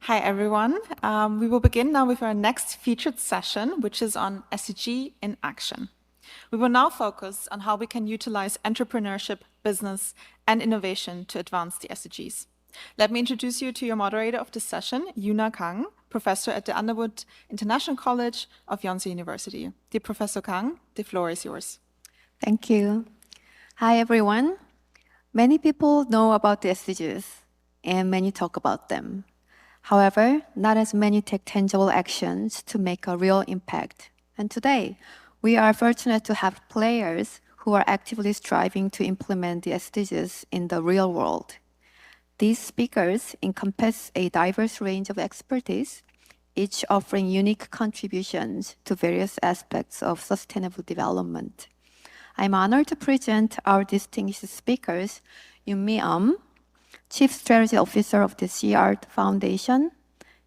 Hi, everyone. We will begin now with our next featured session, which is on SDG in action. We will now focus on how we can utilize entrepreneurship, business, and innovation to advance the SDGs. Let me introduce you to your moderator of this session, Yuna Kang, professor at the Underwood International College of Yonsei University. Dear Professor Kang, the floor is yours. Thank you. Hi, everyone. Many people know about the SDGs, and many talk about them. However, not as many take tangible actions to make a real impact. And today, we are fortunate to have players who are actively striving to implement the SDGs in the real world. These speakers encompass a diverse range of expertise, each offering unique contributions to various aspects of sustainable development. I'm honored to present our distinguished speakers, Yoon-mi Chief Strategy Officer of the CR Foundation,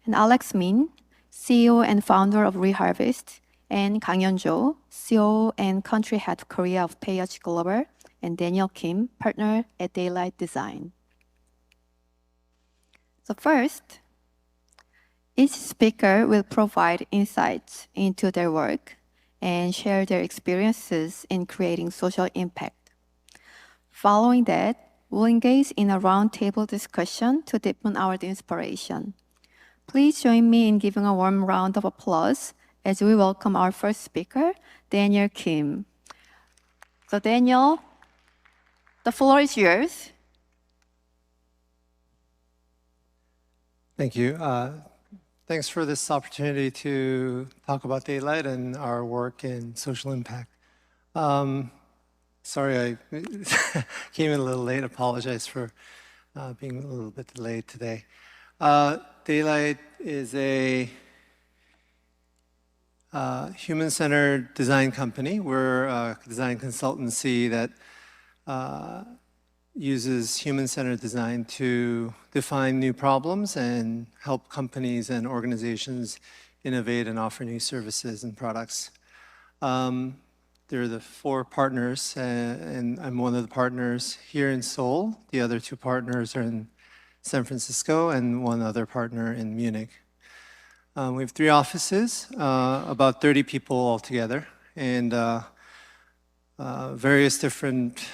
and Alex Min, CEO and founder of Reharvest, and Kang Yeon-jo, CEO and Country Head Korea of Payage Global, and Daniel Kim, partner at Daylight Design. So first, each speaker will provide insights into their work and share their experiences in creating social impact. Following that, we'll engage in a roundtable discussion to deepen our inspiration. Please join me in giving a warm round of applause as we welcome our first speaker, Daniel Kim. So Daniel, the floor is yours. Thank you. Thanks for this opportunity to talk about Daylight and our work in social impact. Sorry, I came in a little late. Apologize for being a little bit delayed today. Daylight is a human-centered design company. We're a design consultancy that uses human-centered design to define new problems and help companies and organizations innovate and offer new services and products. There are the 4 partners, and I'm one of the partners here in Seoul. The other 2 partners are in San Francisco and 1 other partner in Munich. We have 3 offices, about 30 people altogether, and various different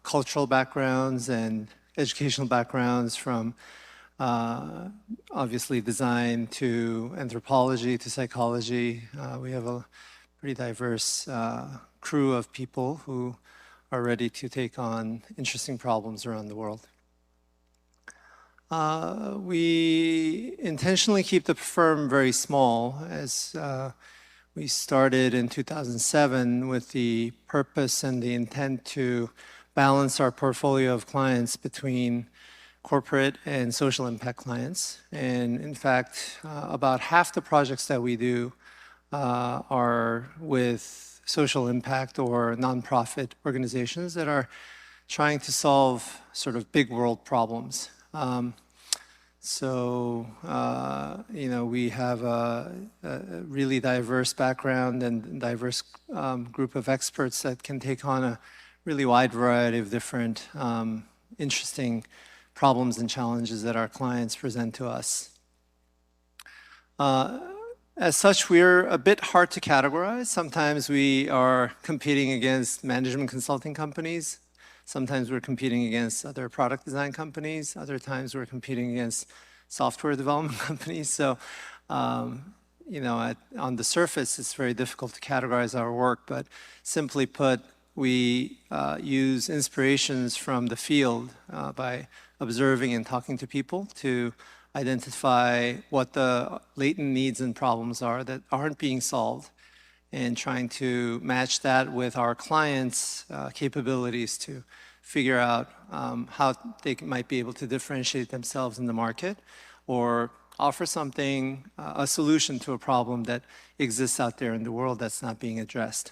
cultural backgrounds and educational backgrounds, from obviously design to anthropology to psychology. We have a pretty diverse crew of people who are ready to take on interesting problems around the world. We intentionally keep the firm very small, as we started in 2007 with the purpose and the intent to balance our portfolio of clients between corporate and social impact clients. And in fact, about half the projects that we do are with social impact or nonprofit organizations that are trying to solve sort of big world problems. You know, we have a really diverse background and diverse group of experts that can take on a really wide variety of different interesting problems and challenges that our clients present to us. As such, we're a bit hard to categorize. Sometimes we are competing against management consulting companies. Sometimes we're competing against other product design companies. Other times we're competing against software development companies. So, you know, on the surface, it's very difficult to categorize our work, but simply put, we use inspirations from the field by observing and talking to people to identify what the latent needs and problems are that aren't being solved, and trying to match that with our clients' capabilities to figure out how they might be able to differentiate themselves in the market or offer something, a solution to a problem that exists out there in the world that's not being addressed.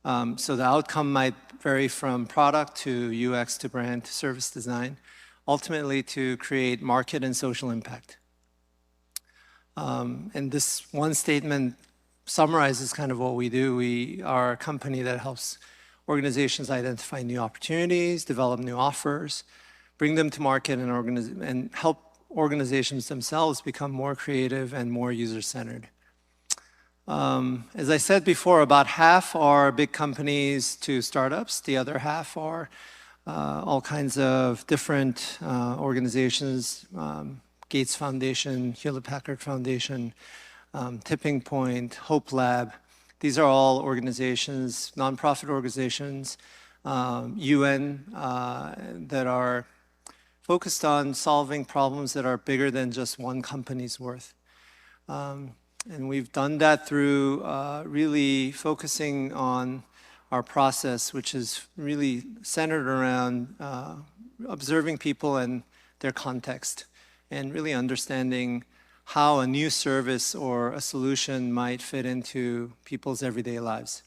So the outcome might vary from product to UX to brand to service design, ultimately to create market and social impact. And this one statement summarizes kind of what we do. We are a company that helps organizations identify new opportunities, develop new offers, bring them to market, and help organizations themselves become more creative and more user-centered. As I said before, about half are big companies to startups. The other half are all kinds of different organizations, Gates Foundation, Hewlett-Packard Foundation, Tipping Point, Hope Lab. These are all organizations, nonprofit organizations, UN, that are focused on solving problems that are bigger than just one company's worth. And we've done that through really focusing on our process, which is really centered around observing people and their context, and really understanding how a new service or a solution might fit into people's everyday lives.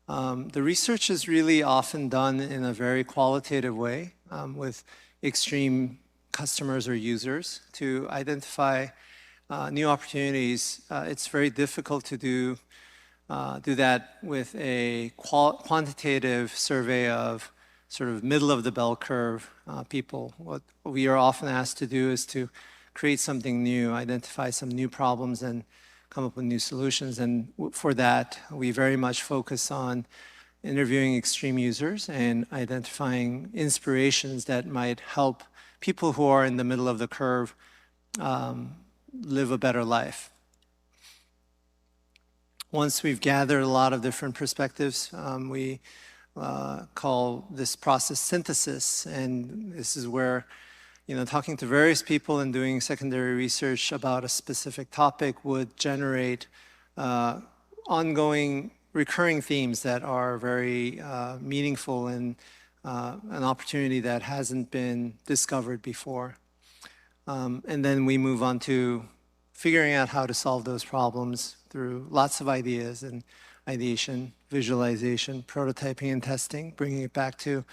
The research is really often done in a very qualitative way with extreme customers or users to identify new opportunities. It's very difficult to do that with a quantitative survey of sort of middle of the bell curve people. What we are often asked to do is to create something new, identify some new problems, and come up with new solutions. And for that, we very much focus on interviewing extreme users and identifying inspirations that might help people who are in the middle of the curve live a better life. Once we've gathered a lot of different perspectives, we call this process synthesis, and this is where, talking to various people and doing secondary research about a specific topic would generate ongoing, recurring themes that are very meaningful and an opportunity that hasn't been discovered before. And then we move on to figuring out how to solve those problems through lots of ideas and ideation, visualization, prototyping and testing, bringing it back to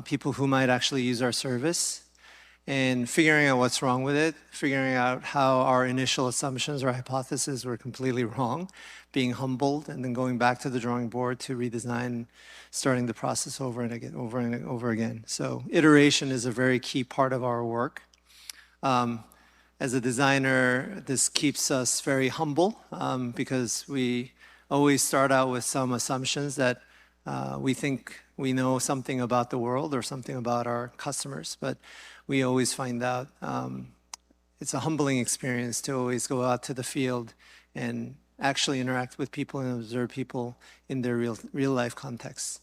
people who might actually use our service, and figuring out what's wrong with it, figuring out how our initial assumptions or hypotheses were completely wrong, being humbled, and then going back to the drawing board to redesign, starting the process over and over again. So iteration is a very key part of our work. As a designer, this keeps us very humble because we always start out with some assumptions that we think we know something about the world or something about our customers, but we always find out it's a humbling experience to always go out to the field and actually interact with people and observe people in their real life contexts.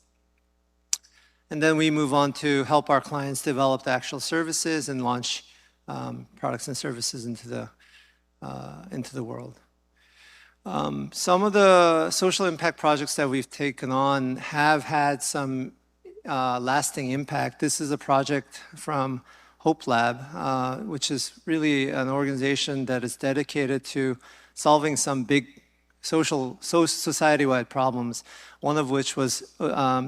And then we move on to help our clients develop the actual services and launch products and services into the world. Some of the social impact projects that we've taken on have had some lasting impact. This is a project from Hope Lab, which is really an organization that is dedicated to solving some big society-wide problems, one of which was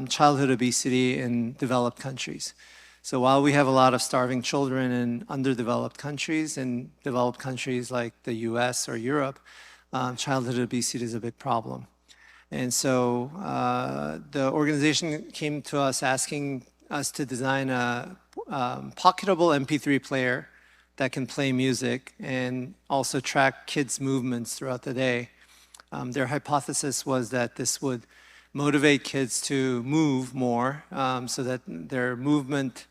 childhood obesity in developed countries. So while we have a lot of starving children in underdeveloped countries, in developed countries like the US or Europe, childhood obesity is a big problem. And so the organization came to us asking us to design a pocketable MP3 player that can play music and also track kids' movements throughout the day. Their hypothesis was that this would motivate kids to move more so that their movement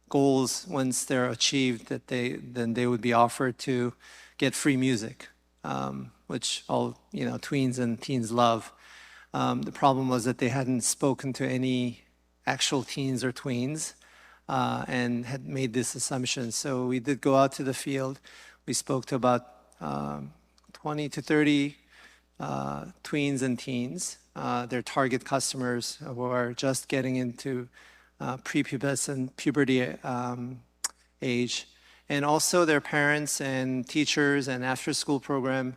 goals, once they're achieved, that then they would be offered to get free music, which all tweens and teens love. The problem was that they hadn't spoken to any actual teens or tweens and had made this assumption. So we did go out to the field. We spoke to about 20 to 30 tweens and teens, their target customers who are just getting into prepubescent puberty age, and also their parents and teachers and after-school program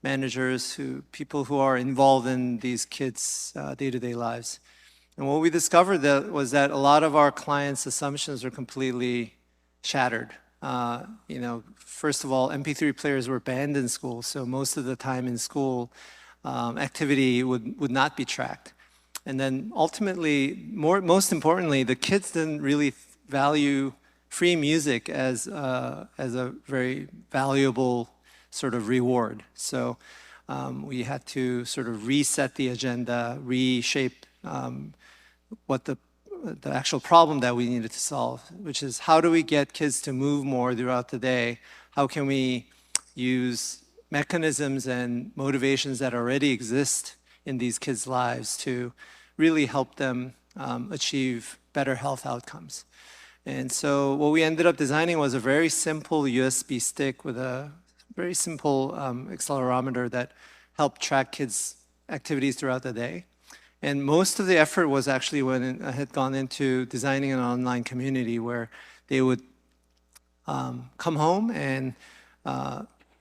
managers, people who are involved in these kids' day-to-day lives. And what we discovered was that a lot of our clients' assumptions are completely shattered. First of all, MP3 players were banned in school, so most of the time in school, activity would not be tracked. And then ultimately, most importantly, the kids didn't really value free music as a very valuable sort of reward. So we had to sort of reset the agenda, reshape what the actual problem that we needed to solve, which is how do we get kids to move more throughout the day? How can we use mechanisms and motivations that already exist in these kids' lives to really help them achieve better health outcomes? And so what we ended up designing was a very simple USB stick with a very simple accelerometer that helped track kids' activities throughout the day. And most of the effort was actually when I had gone into designing an online community where they would come home and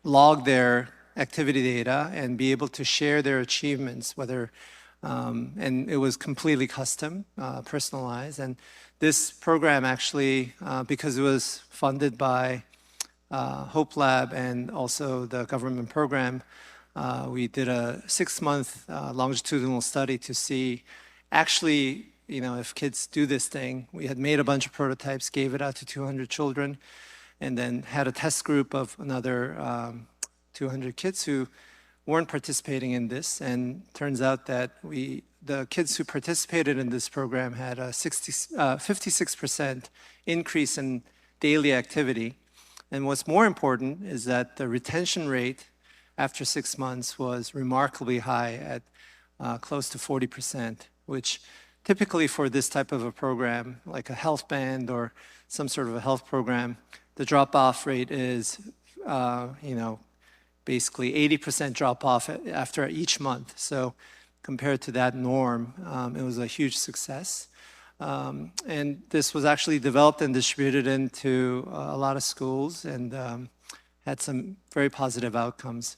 log their activity data and be able to share their achievements, whether, and it was completely custom, personalized. And this program actually, because it was funded by Hope Lab and also the government program, we did a 6-month longitudinal study to see actually, if kids do this thing. We had made a bunch of prototypes, gave it out to 200 children, and then had a test group of another 200 kids who weren't participating in this. And turns out that the kids who participated in this program had a 56% increase in daily activity. And what's more important is that the retention rate after 6 months was remarkably high at close to 40%, which typically for this type of a program, like a health band or some sort of a health program, the drop-off rate is, basically 80% drop-off after each month. So compared to that norm, it was a huge success. And this was actually developed and distributed into a lot of schools and had some very positive outcomes.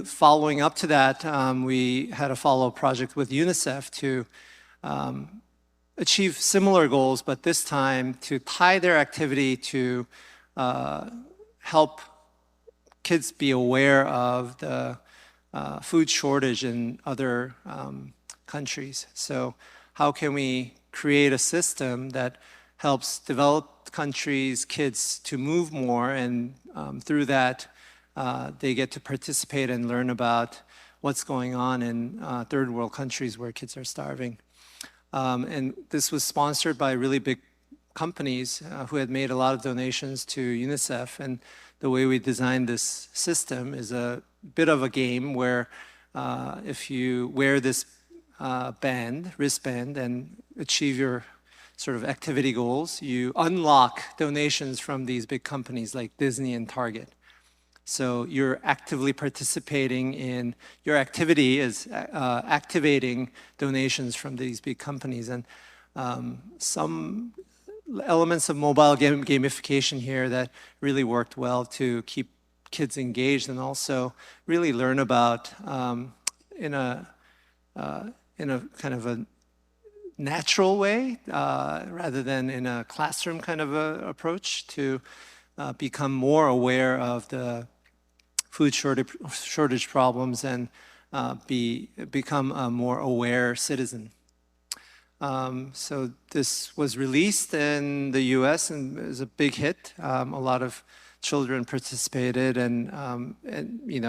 Following up to that, we had a follow-up project with UNICEF to achieve similar goals, but this time to tie their activity to help kids be aware of the food shortage in other countries. So how can we create a system that helps developed countries' kids to move more, and through that, they get to participate and learn about what's going on in third world countries where kids are starving. And this was sponsored by really big companies who had made a lot of donations to UNICEF. And the way we designed this system is a bit of a game where if you wear this wristband, and achieve your sort of activity goals, you unlock donations from these big companies like Disney and Target. So you're actively participating in, your activity is activating donations from these big companies. And some elements of mobile gamification here that really worked well to keep kids engaged and also really learn about in a kind of a natural way rather than in a classroom kind of a approach to become more aware of the food shortage problems and become a more aware citizen. So this was released in the US and it was a big hit. A lot of children participated and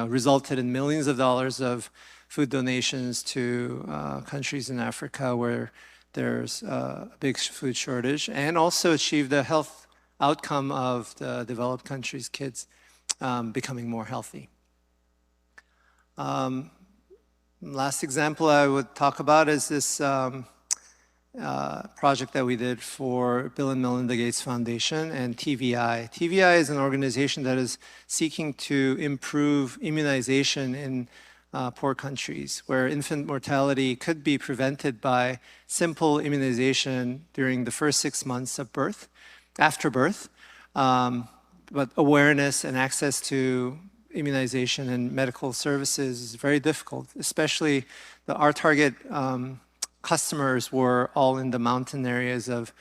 resulted in millions of dollars of food donations to countries in Africa where there's a big food shortage, and also achieved the health outcome of the developed countries' kids becoming more healthy. Last example I would talk about is this project that we did for Bill and Melinda Gates Foundation and TVI. TVI is an organization that is seeking to improve immunization in poor countries, where infant mortality could be prevented by simple immunization during the first 6 months of birth, after birth. But awareness and access to immunization and medical services is very difficult, especially our target customers were all in the mountain areas of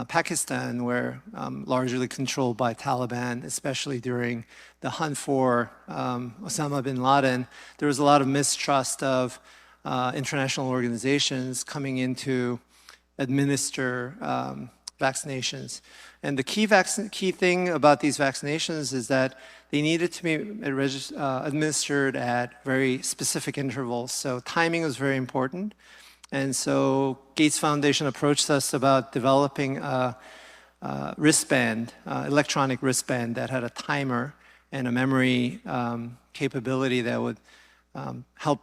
Pakistan, where largely controlled by Taliban, especially during the hunt for Osama bin Laden. There was a lot of mistrust of international organizations coming in to administer vaccinations. And the key thing about these vaccinations is that they needed to be administered at very specific intervals. So timing was very important. And so Gates Foundation approached us about developing a wristband, electronic wristband that had a timer and a memory capability that would help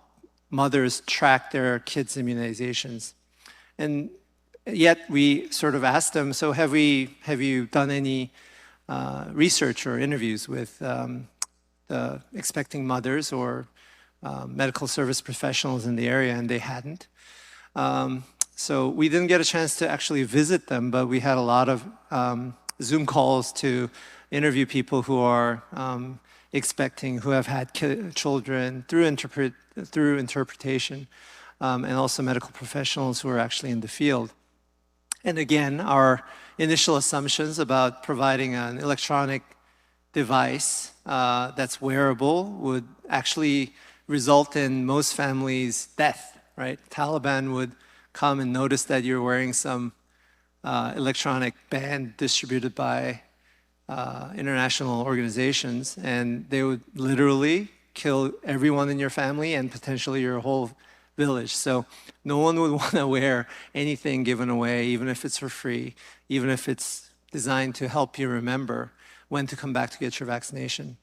mothers track their kids' immunizations. And yet we sort of asked them, so have you done any research or interviews with the expecting mothers or medical service professionals in the area? And they hadn't. So we didn't get a chance to actually visit them, but we had a lot of Zoom calls to interview people who are expecting, who have had children through interpretation, and also medical professionals who are actually in the field. And again, our initial assumptions about providing an electronic device that's wearable would actually result in most families' death, right? Taliban would come and notice that you're wearing some electronic band distributed by international organizations, and they would literally kill everyone in your family and potentially your whole village. So no one would want to wear anything given away, even if it's for free, even if it's designed to help you remember when to come back to get your vaccination.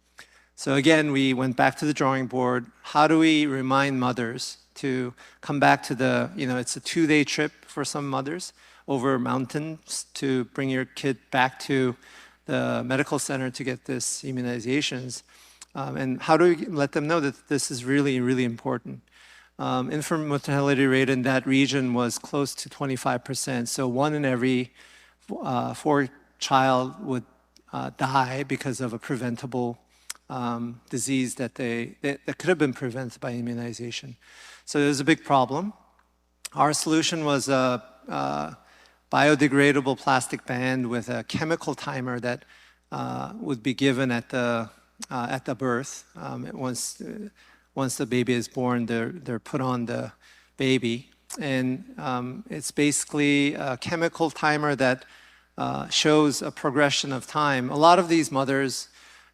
So again, we went back to the drawing board. How do we remind mothers to come back to it's a 2-day trip for some mothers over mountains to bring your kid back to the medical center to get this immunizations. And how do we let them know that this is really, really important? Infant mortality rate in that region was close to 25%. So 1 in every 4 child would die because of a preventable disease that could have been prevented by immunization. So there's a big problem. Our solution was a biodegradable plastic band with a chemical timer that would be given at the birth. Once the baby is born, they're put on the baby. And it's basically a chemical timer that shows a progression of time. A lot of these mothers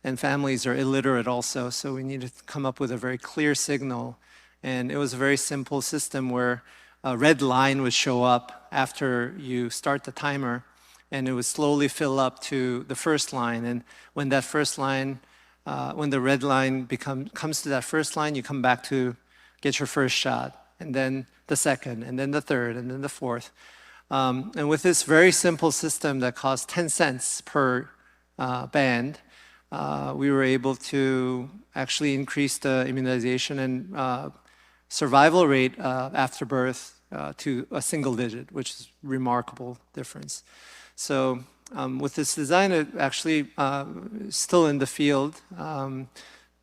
and families are illiterate also, so we needed to come up with a very clear signal. And it was a very simple system where a red line would show up after you start the timer, and it would slowly fill up to the first line. And when that first line, when the red line comes to that first line, you come back to get your first shot, and then the second, and then the third, and then the fourth. And with this very simple system that costs 10 cents per band, we were able to actually increase the immunization and survival rate after birth to a single digit, which is a remarkable difference. So with this design, it actually still in the field,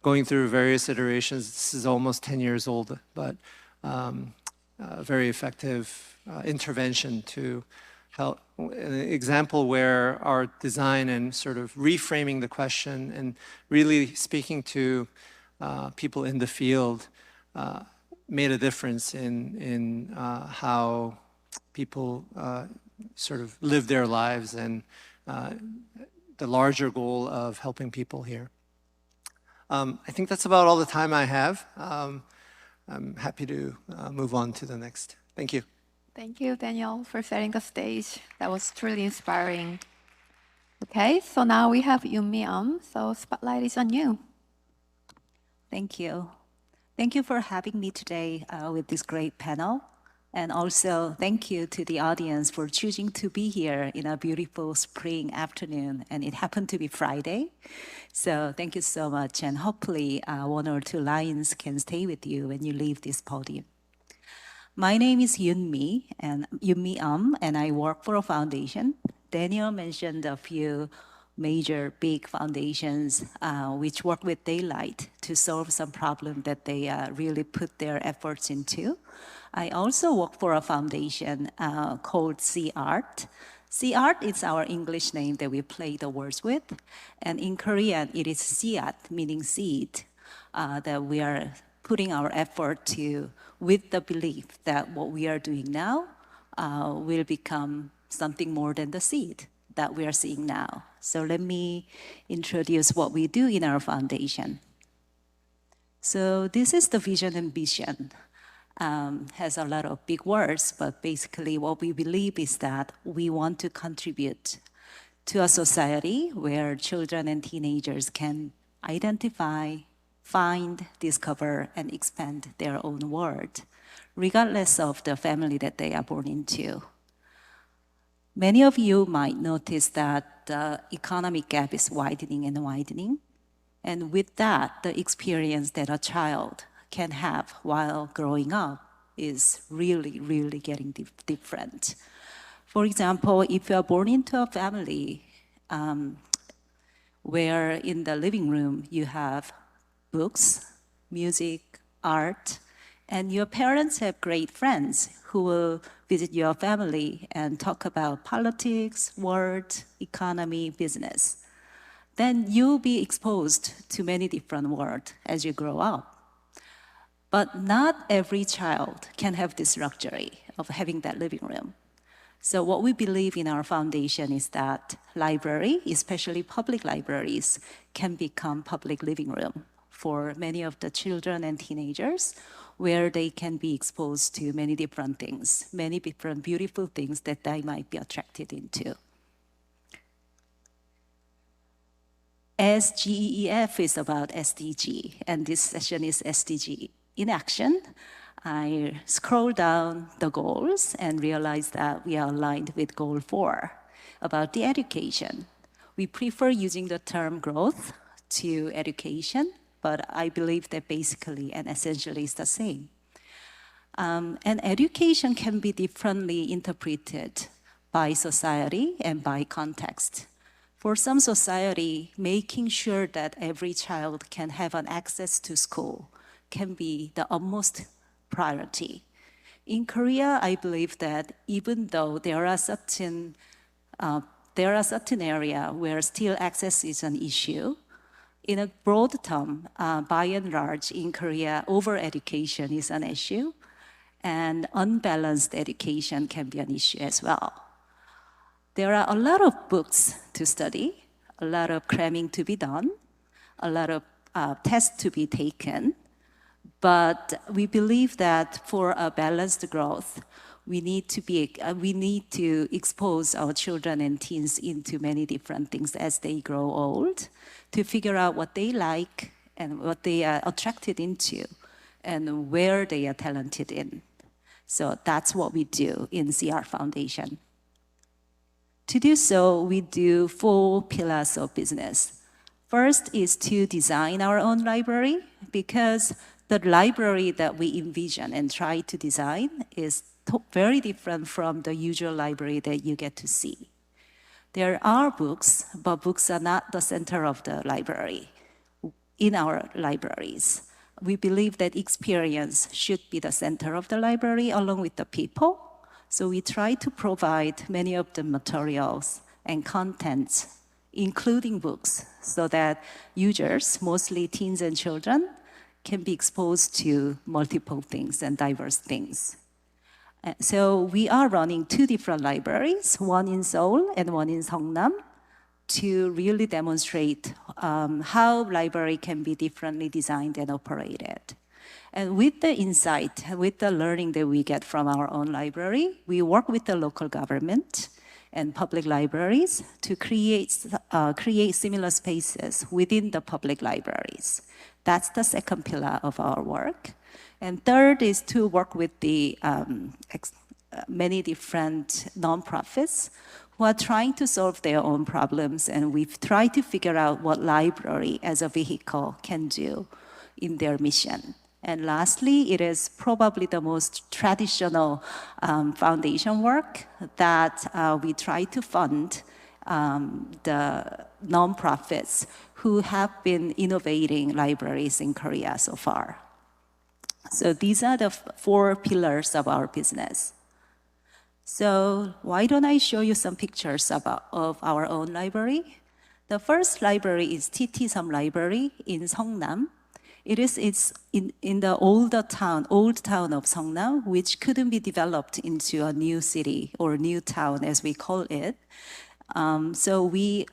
going through various iterations. This is almost 10 years old, but a very effective intervention to help. An example where our design and sort of reframing the question and really speaking to people in the field made a difference in how people sort of live their lives and the larger goal of helping people here. I think that's about all the time I have. I'm happy to move on to the next. Thank you. Thank you, Daniel, for setting the stage. That was truly inspiring. Okay, so now we have Yunmi so spotlight is on you. Thank you. Thank you for having me today with this great panel. And also thank you to the audience for choosing to be here in a beautiful spring afternoon. And it happened to be Friday. So thank you so much. And hopefully 1 or 2 lines can stay with you when you leave this podium. My name is Yunmi, and I work for a foundation. Daniel mentioned a few major big foundations which work with daylight to solve some problem that they really put their efforts into. I also work for a foundation called C-Art. C-Art is our English name that we play the words with. And in Korean, it is Siat, meaning seed, that we are putting our effort to with the belief that what we are doing now will become something more than the seed that we are seeing now. So let me introduce what we do in our foundation. So this is the vision and mission. Has a lot of big words, but basically what we believe is that we want to contribute to a society where children and teenagers can identify, find, discover, and expand their own world, regardless of the family that they are born into. Many of you might notice that the economic gap is widening and widening. And with that, the experience that a child can have while growing up is really, really getting different. For example, if you are born into a family where in the living room you have books, music, art, and your parents have great friends who will visit your family and talk about politics, world, economy, business, then you'll be exposed to many different worlds as you grow up. But not every child can have this luxury of having that living room. So what we believe in our foundation is that library, especially public libraries, can become public living room for many of the children and teenagers, where they can be exposed to many different things, many different beautiful things that they might be attracted into. As GEEF is about SDG, and this session is SDG in action, I scroll down the goals and realize that we are aligned with goal 4 about the education. We prefer using the term growth to education, but I believe that basically and essentially is the same. And education can be differently interpreted by society and by context. For some society, making sure that every child can have an access to school can be the utmost priority. In Korea, I believe that even though there are certain areas where still access is an issue, in a broad term, by and large, in Korea, over-education is an issue, and unbalanced education can be an issue as well. There are a lot of books to study, a lot of cramming to be done, a lot of tests to be taken, but we believe that for a balanced growth, we need to expose our children and teens into many different things as they grow old, to figure out what they like and what they are attracted into, and where they are talented in. So that's what we do in CR Foundation. To do so, we do 4 pillars of business. First is to design our own library, because the library that we envision and try to design is very different from the usual library that you get to see. There are books, but books are not the center of the library in our libraries. We believe that experience should be the center of the library along with the people. So we try to provide many of the materials and contents, including books, so that users, mostly teens and children, can be exposed to multiple things and diverse things. So we are running 2 different libraries, one in Seoul and one in Seongnam, to really demonstrate how library can be differently designed and operated. And with the insight, with the learning that we get from our own library, we work with the local government and public libraries to create similar spaces within the public libraries. That's the second pillar of our work. And third is to work with the many different nonprofits who are trying to solve their own problems, and we've tried to figure out what library as a vehicle can do in their mission. And lastly, it is probably the most traditional foundation work that we try to fund the nonprofits who have been innovating libraries in Korea so far. So these are the 4 pillars of our business. So why don't I show you some pictures of our own library? The first library is TT Sam Library in Seongnam. It's in the old town of Seongnam, which couldn't be developed into a new city or new town, as we call it. So we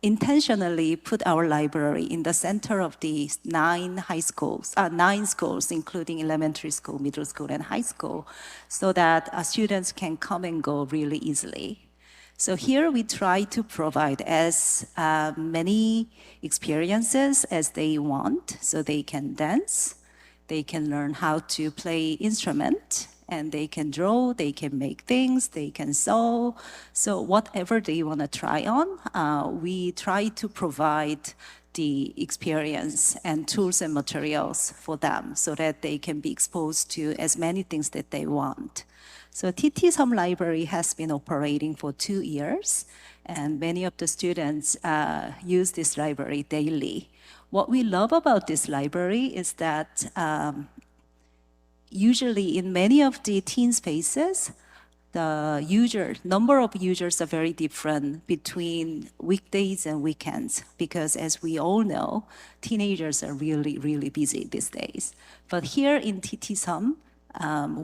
intentionally put our library in the center of the 9 schools, including elementary school, middle school, and high school, so that students can come and go really easily. So here we try to provide as many experiences as they want, so they can dance, they can learn how to play instrument, and they can draw, they can make things, they can sew. So whatever they want to try on, we try to provide the experience and tools and materials for them so that they can be exposed to as many things that they want. So TT Som Library has been operating for 2 years, and many of the students use this library daily. What we love about this library is that usually in many of the teen spaces, the number of users are very different between weekdays and weekends, because as we all know, teenagers are really, really busy these days. But here in TT Som,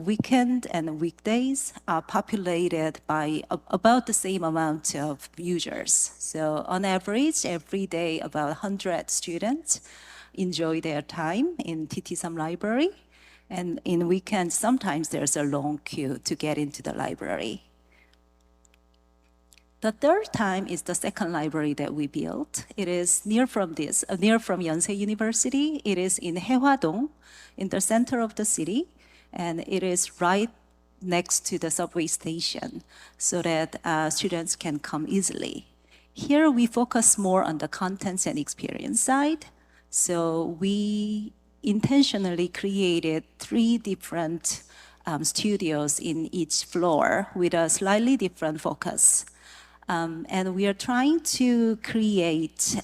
weekend and weekdays are populated by about the same amount of users. So on average, every day about 100 students enjoy their time in TT Som Library. And in weekends, sometimes there's a long queue to get into the library. The third time is the second library that we built. It is near from Yonsei University. It is in Haehwa-dong, in the center of the city, and it is right next to the subway station, so that students can come easily. Here we focus more on the contents and experience side. So we intentionally created 3 different studios in each floor with a slightly different focus. And we are trying to create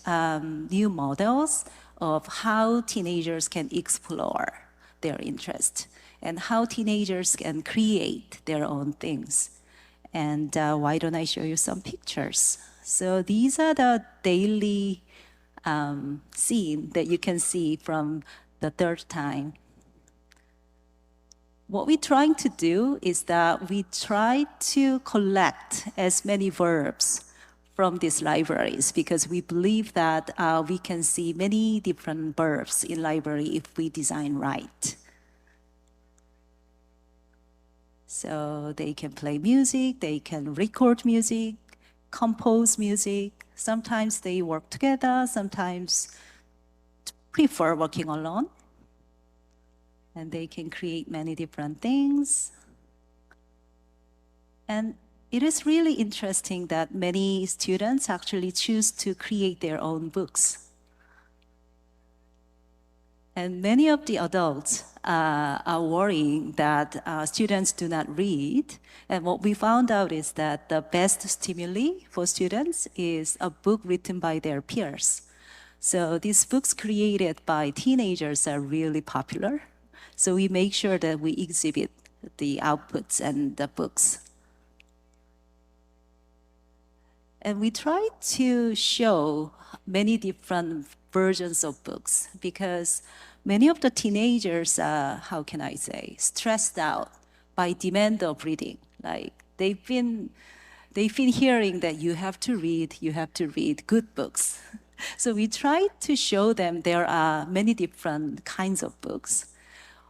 new models of how teenagers can explore their interest and how teenagers can create their own things. And why don't I show you some pictures? So these are the daily scene that you can see from the third time. What we're trying to do is that we try to collect as many verbs from these libraries, because we believe that we can see many different verbs in library if we design right. So they can play music, they can record music, compose music. Sometimes they work together, sometimes prefer working alone. And they can create many different things. And it is really interesting that many students actually choose to create their own books. And many of the adults are worrying that students do not read. And what we found out is that the best stimuli for students is a book written by their peers. So these books created by teenagers are really popular. So we make sure that we exhibit the outputs and the books. And we try to show many different versions of books, because many of the teenagers are, how can I say, stressed out by demand of reading. Like they've been hearing that you have to read good books. So we try to show them there are many different kinds of books.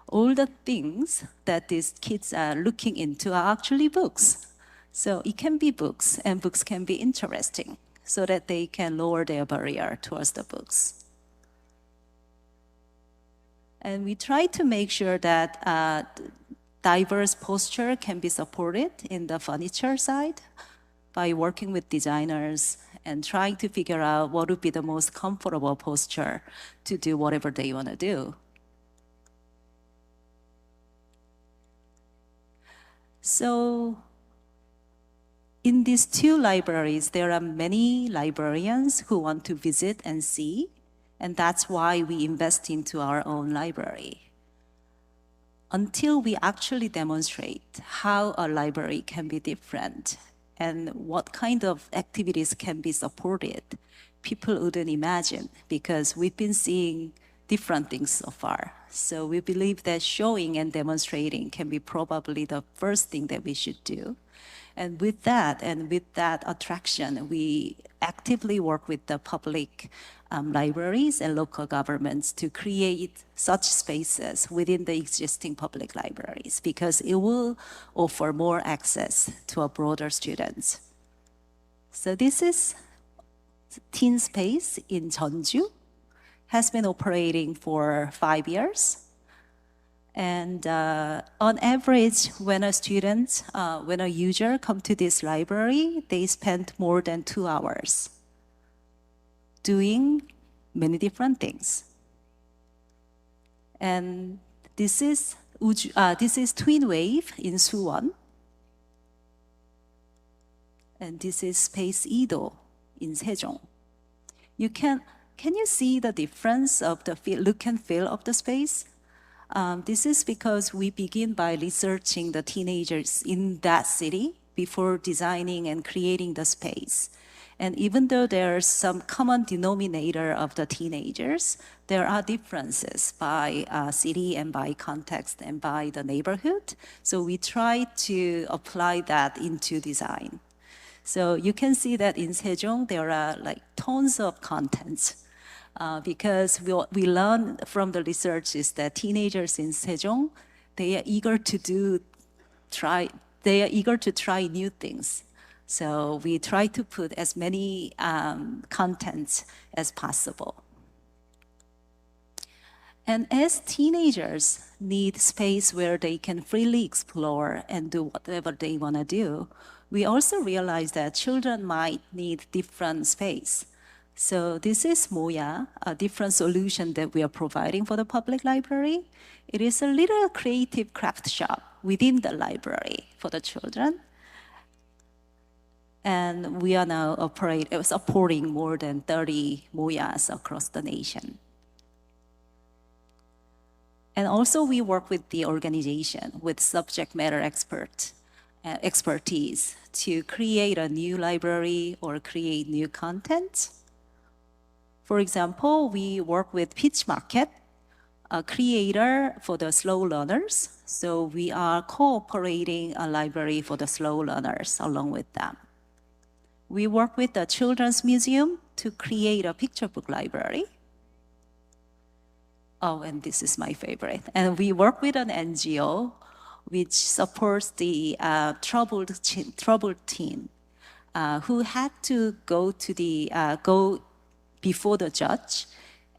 All the things that these kids are looking into are actually books. So it can be books, and books can be interesting, so that they can lower their barrier towards the books. And we try to make sure that diverse posture can be supported in the furniture side by working with designers and trying to figure out what would be the most comfortable posture to do whatever they want to do. So in these 2 libraries, there are many librarians who want to visit and see, and that's why we invest into our own library. Until we actually demonstrate how a library can be different and what kind of activities can be supported, people wouldn't imagine, because we've been seeing different things so far. So we believe that showing and demonstrating can be probably the first thing that we should do. And with that attraction, we actively work with the public libraries and local governments to create such spaces within the existing public libraries, because it will offer more access to a broader students. So this is Teen Space in Jeonju, has been operating for 5 years. And on average, when a user come to this library, they spend more than 2 hours doing many different things. And this is Twin Wave in Suwon. And this is Space Ido in Sejong. Can you see the difference of the look and feel of the space? This is because we begin by researching the teenagers in that city before designing and creating the space. And even though there's some common denominator of the teenagers, there are differences by city and by context and by the neighborhood. So we try to apply that into design. So you can see that in Sejong, there are like tons of contents. Because what we learned from the research is that teenagers in Sejong, they are eager to try new things. So we try to put as many contents as possible. And as teenagers need space where they can freely explore and do whatever they want to do, we also realize that children might need different space. So this is Moya, a different solution that we are providing for the public library. It is a little creative craft shop within the library for the children. And we are now supporting more than 30 Moyas across the nation. And also we work with the organization with subject matter expertise to create a new library or create new content. For example, we work with Pitch Market, a creator for the slow learners. So we are cooperating a library for the slow learners along with them. We work with the Children's Museum to create a picture book library. Oh, and this is my favorite. And we work with an NGO which supports the troubled teen who had to go before the judge,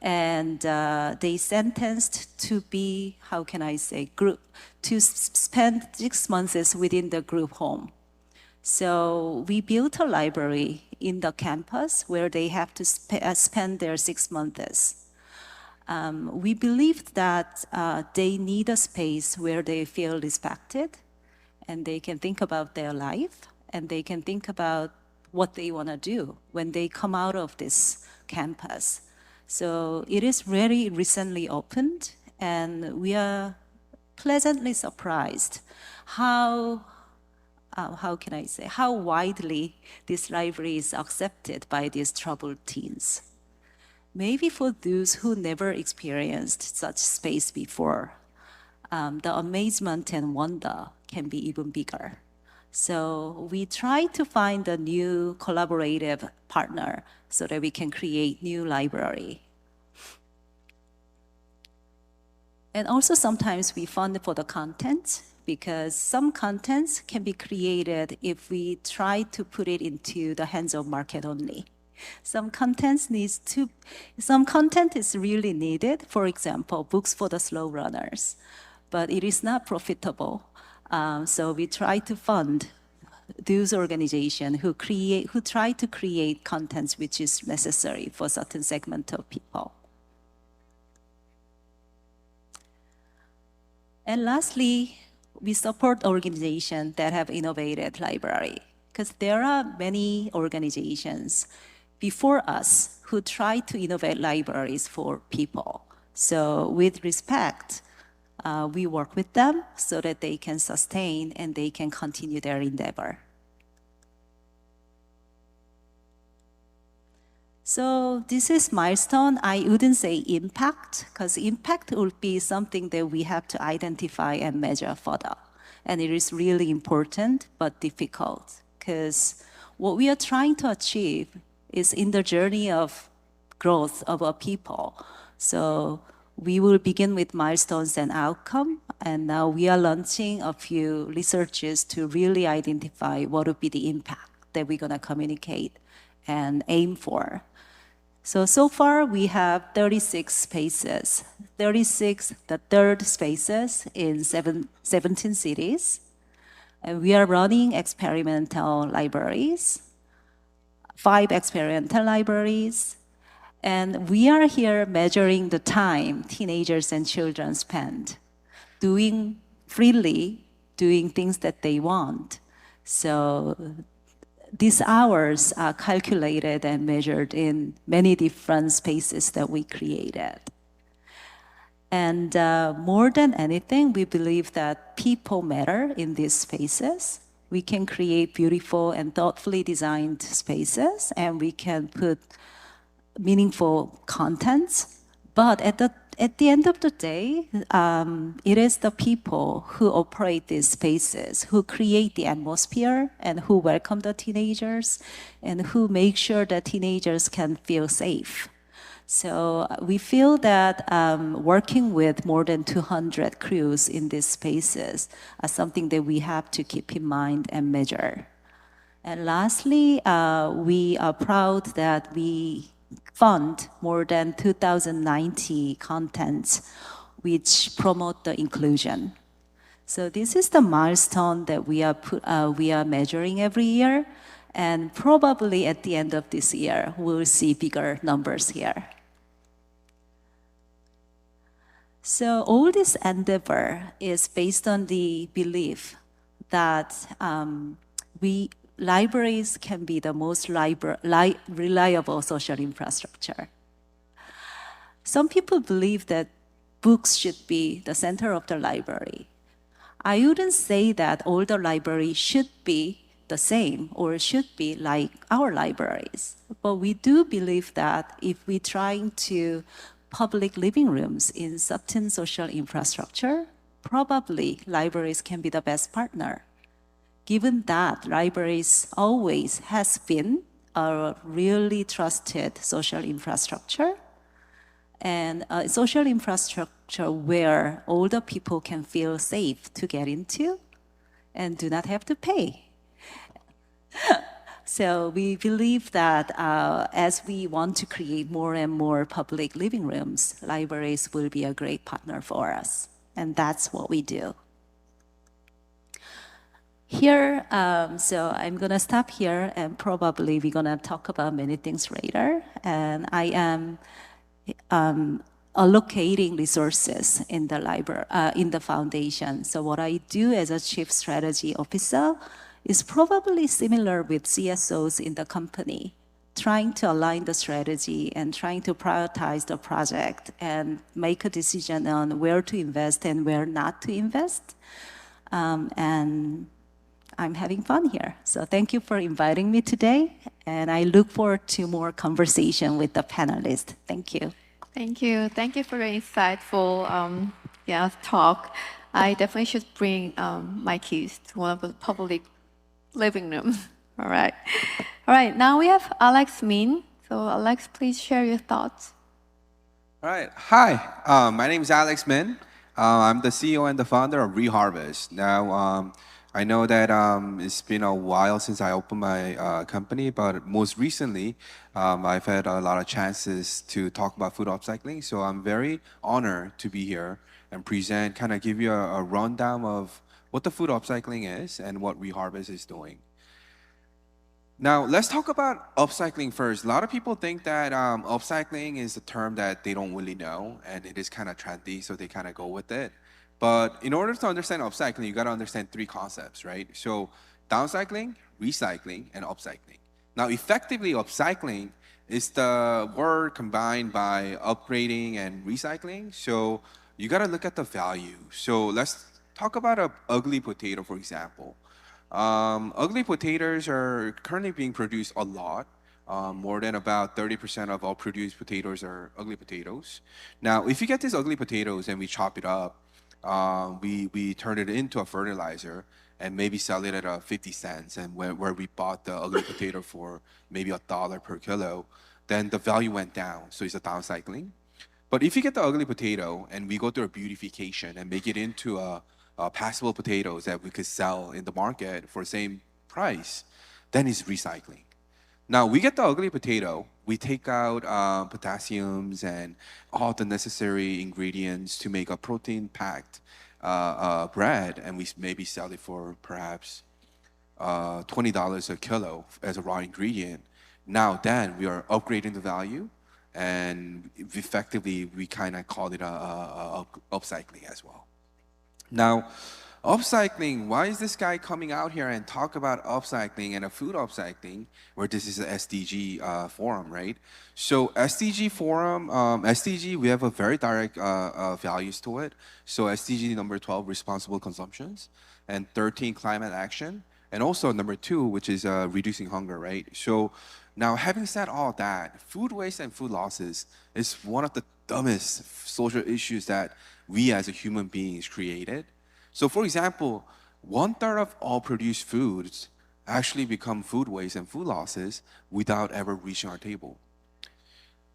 and they sentenced to be, to spend 6 months within the group home. So we built a library in the campus where they have to spend their 6 months. We believed that they need a space where they feel respected and they can think about their life and they can think about what they want to do when they come out of this campus. So it is very recently opened, and we are pleasantly surprised how widely this library is accepted by these troubled teens. Maybe for those who never experienced such space before, the amazement and wonder can be even bigger. So we try to find a new collaborative partner so that we can create new library. And also sometimes we fund for the content, because some contents can be created if we try to put it into the hands of market only. Some content is really needed, for example, books for the slow runners, but it is not profitable. So we try to fund those organizations who try to create contents which is necessary for certain segment of people. And lastly, we support organizations that have innovated library, because there are many organizations before us who try to innovate libraries for people. So with respect, we work with them so that they can sustain and they can continue their endeavor. So this is milestone. I wouldn't say impact, because impact would be something that we have to identify and measure further. And it is really important, but difficult, because what we are trying to achieve is in the journey of growth of our people. So we will begin with milestones and outcome, and now we are launching a few researches to really identify what would be the impact that we're going to communicate and aim for. So far we have 36 spaces, 36 the third spaces in 17 cities. And we are running experimental libraries, 5 experimental libraries. And we are here measuring the time teenagers and children spend doing freely, doing things that they want. So these hours are calculated and measured in many different spaces that we created. And more than anything, we believe that people matter in these spaces. We can create beautiful and thoughtfully designed spaces, and we can put meaningful contents. But at the end of the day, it is the people who operate these spaces, who create the atmosphere, and who welcome the teenagers, and who make sure that teenagers can feel safe. So we feel that working with more than 200 crews in these spaces are something that we have to keep in mind and measure. And lastly, we are proud that we fund more than 2,090 contents which promote the inclusion. So this is the milestone that we are measuring every year, and probably at the end of this year, we'll see bigger numbers here. So all this endeavor is based on the belief that libraries can be the most reliable social infrastructure. Some people believe that books should be the center of the library. I wouldn't say that all the libraries should be the same or should be like our libraries, but we do believe that if we're trying to public living rooms in certain social infrastructure, probably libraries can be the best partner. Given that libraries always has been a really trusted social infrastructure, and a social infrastructure where all the people can feel safe to get into and do not have to pay. So we believe that as we want to create more and more public living rooms, libraries will be a great partner for us. And that's what we do. Here, so I'm going to stop here, and probably we're going to talk about many things later. And I am allocating resources in the library, in the foundation. So what I do as a Chief Strategy Officer is probably similar with CSOs in the company, trying to align the strategy and trying to prioritize the project and make a decision on where to invest and where not to invest. And I'm having fun here. So thank you for inviting me today. And I look forward to more conversation with the panelists. Thank you. Thank you. Thank you for your insightful talk. I definitely should bring my kids to one of the public living rooms. All right. All right. Now we have Alex Min. So Alex, please share your thoughts. All right. Hi. My name is Alex Min. I'm the CEO and the founder of Reharvest. Now, I know that it's been a while since I opened my company, but most recently, I've had a lot of chances to talk about food upcycling. So I'm very honored to be here and present, kind of give you a rundown of what the food upcycling is and what Reharvest is doing. Now, let's talk about upcycling first. A lot of people think that upcycling is a term that they don't really know, and it is kind of trendy, so they kind of go with it. But in order to understand upcycling, you got to understand 3 concepts, right? So downcycling, recycling, and upcycling. Now, effectively, upcycling is the word combined by upgrading and recycling. So you got to look at the value. So let's talk about an ugly potato, for example. Ugly potatoes are currently being produced a lot more than about 30% of all produced potatoes are ugly potatoes. Now, if you get these ugly potatoes and we chop it up, we turn it into a fertilizer and maybe sell it at 50 cents, and where we bought the ugly potato for maybe $1 per kilo, then the value went down, so it's a downcycling. But if you get the ugly potato and we go through a beautification and make it into a passable potatoes that we could sell in the market for the same price, then it's recycling. Now, we get the ugly potato, we take out potassiums and all the necessary ingredients to make a protein-packed bread, and we maybe sell it for perhaps $20 a kilo as a raw ingredient. Now, then we are upgrading the value, and effectively, we kind of call it upcycling as well. Now, upcycling, why is this guy coming out here and talk about upcycling and a food upcycling, where this is an SDG forum, right? So SDG forum, SDG, we have a very direct values to it. So SDG number 12, responsible consumptions, and 13, climate action, and also number 2, which is reducing hunger, right? So now, having said all that, food waste and food losses is one of the dumbest social issues that we as a human beings created. So for example, 1/3 of all produced foods actually become food waste and food losses without ever reaching our table.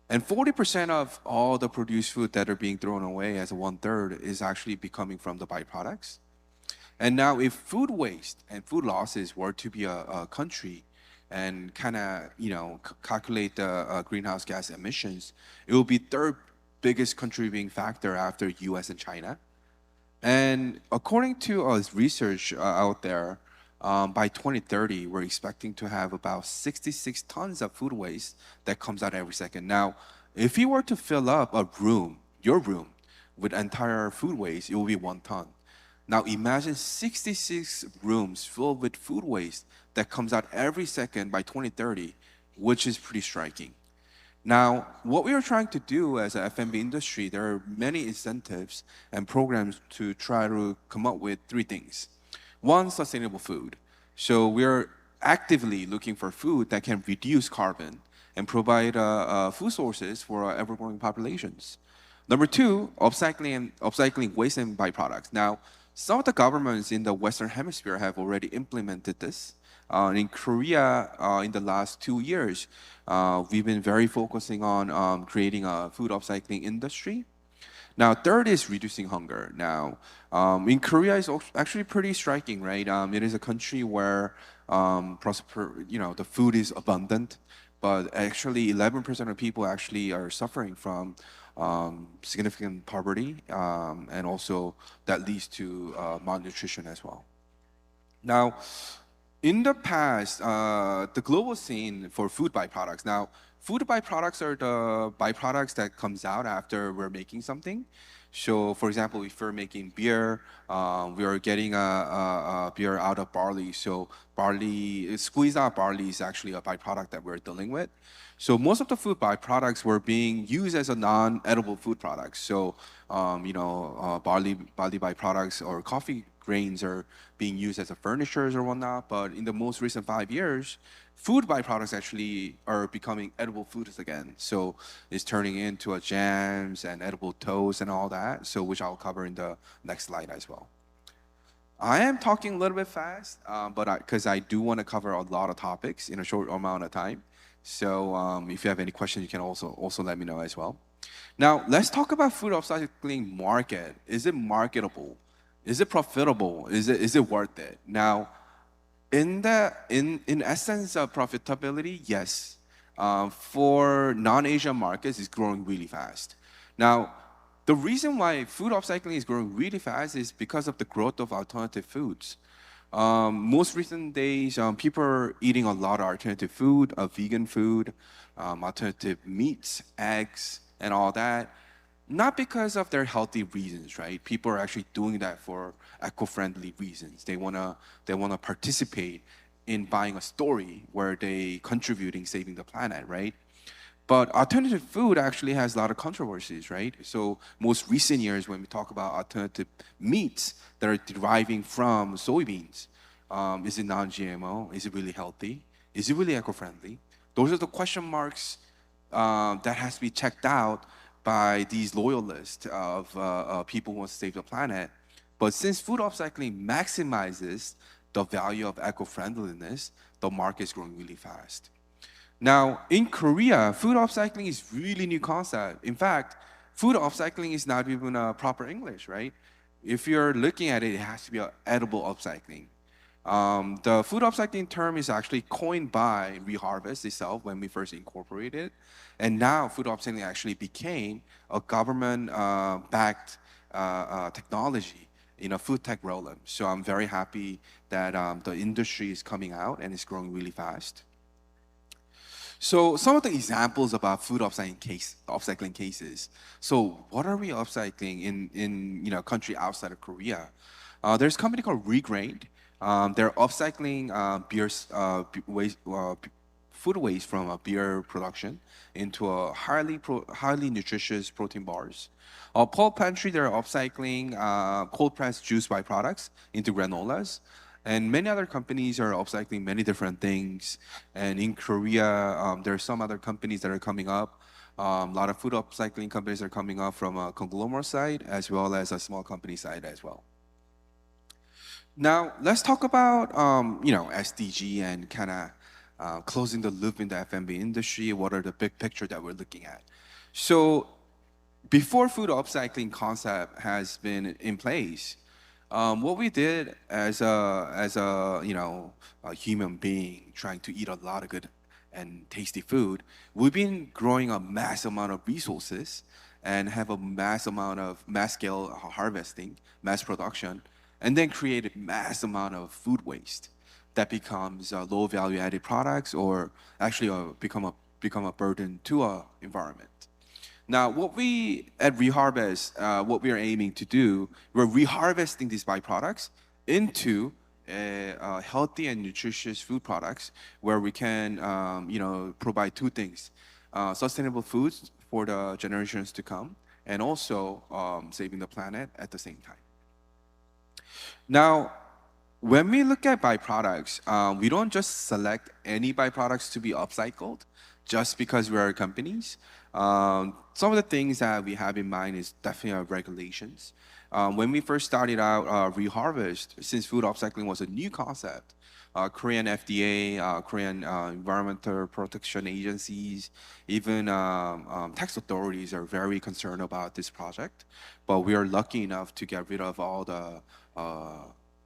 And 40% of all the produced food that are being thrown away as a 1/3 is actually becoming from the byproducts. And now if food waste and food losses were to be a country and kind of, calculate the greenhouse gas emissions, it will be 3rd biggest contributing factor after US and China. And according to research out there, by 2030, we're expecting to have about 66 tons of food waste that comes out every second. Now, if you were to fill up a room, your room, with entire food waste, it will be 1 ton. Now imagine 66 rooms filled with food waste that comes out every second by 2030, which is pretty striking. Now, what we are trying to do as a F&B industry, there are many incentives and programs to try to come up with 3 things. 1, sustainable food. So we're actively looking for food that can reduce carbon and provide food sources for our ever-growing populations. Number 2, upcycling waste and byproducts. Now, some of the governments in the Western Hemisphere have already implemented this. In Korea, in the last 2 years, we've been very focusing on creating a food upcycling industry. Now, 3rd is reducing hunger. Now, in Korea is actually pretty striking, right? It is a country where the food is abundant, but actually 11% of people actually are suffering from significant poverty, and also that leads to malnutrition as well. Now, in the past, the global scene for food byproducts. Now, food byproducts are the byproducts that comes out after we're making something. So, for example, if we're making beer, we are getting a beer out of barley. So, squeezed out barley is actually a byproduct that we're dealing with. So, most of the food byproducts were being used as a non-edible food products. So, barley byproducts or coffee grains are being used as a furnitures or whatnot. But in the most recent 5 years, food byproducts actually are becoming edible foods again. So it's turning into jams and edible toast and all that. So which I'll cover in the next slide as well. I am talking a little bit fast, but because I do want to cover a lot of topics in a short amount of time. So if you have any questions, you can also let me know as well. Now let's talk about food upcycling market. Is it marketable? Is it profitable? Is it worth it? Now, in essence of profitability, yes. For non-Asian markets, it's growing really fast. Now, the reason why food upcycling is growing really fast is because of the growth of alternative foods. Most recent days, people are eating a lot of alternative food, vegan food, alternative meats, eggs, and all that. Not because of their healthy reasons, right? People are actually doing that for eco-friendly reasons. They wanna participate in buying a story where they contributing saving the planet, right? But alternative food actually has a lot of controversies, right? So most recent years, when we talk about alternative meats that are deriving from soybeans, is it non-GMO? Is it really healthy? Is it really eco-friendly? Those are the question marks that has to be checked out by these loyalists of people who want to save the planet. But since food upcycling maximizes the value of eco-friendliness, the market is growing really fast. Now, in Korea, food upcycling is really new concept. In fact, food upcycling is not even a proper English, right? If you're looking at it, it has to be an edible upcycling. The food upcycling term is actually coined by Reharvest itself when we first incorporated it. And now food upcycling actually became a government-backed technology in a food tech realm. So I'm very happy that the industry is coming out and it's growing really fast. So some of the examples about food upcycling cases. So what are we upcycling in a country outside of Korea? There's a company called Regrained. They're upcycling food waste from a beer production into a highly nutritious protein bars. Pulp Pantry, they're upcycling cold pressed juice byproducts into granolas. And many other companies are upcycling many different things. And in Korea, there are some other companies that are coming up. A lot of food upcycling companies are coming up from a conglomerate side as well as a small company side as well. Now, let's talk about SDG and kind of closing the loop in the F&B industry. What are the big picture that we're looking at? So before food upcycling concept has been in place, what we did as a human being trying to eat a lot of good and tasty food, we've been growing a mass amount of resources and have a mass amount of mass scale harvesting, mass production, and then created mass amount of food waste that becomes low value added products or actually become a burden to our environment. Now, what we at Reharvest, what we are aiming to do, we're reharvesting these byproducts into healthy and nutritious food products where we can, provide two things: sustainable foods for the generations to come, and also saving the planet at the same time. Now, when we look at byproducts, we don't just select any byproducts to be upcycled just because we are companies. Some of the things that we have in mind is definitely our regulations. When we first started out Reharvest, since food upcycling was a new concept, Korean FDA, Korean environmental protection agencies, even tax authorities are very concerned about this project. But we are lucky enough to get rid of all the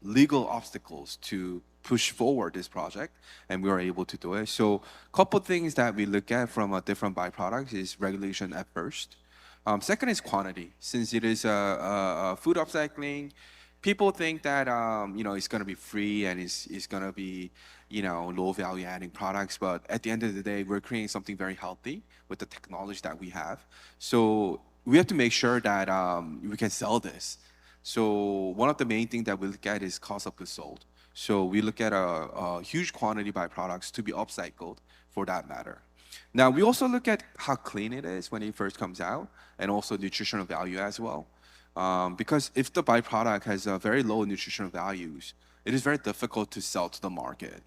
legal obstacles to push forward this project, and we were able to do it. So a couple things that we look at from different byproducts is regulation at first. Second is quantity. Since it is a food upcycling, people think that it's going to be free and it's going to be low value adding products, but at the end of the day, we're creating something very healthy with the technology that we have. So we have to make sure that we can sell this. So one of the main things that we look at is cost of goods sold. So we look at a huge quantity byproducts to be upcycled for that matter. Now, we also look at how clean it is when it first comes out and also nutritional value as well. Because if the byproduct has very low nutritional values, it is very difficult to sell to the market.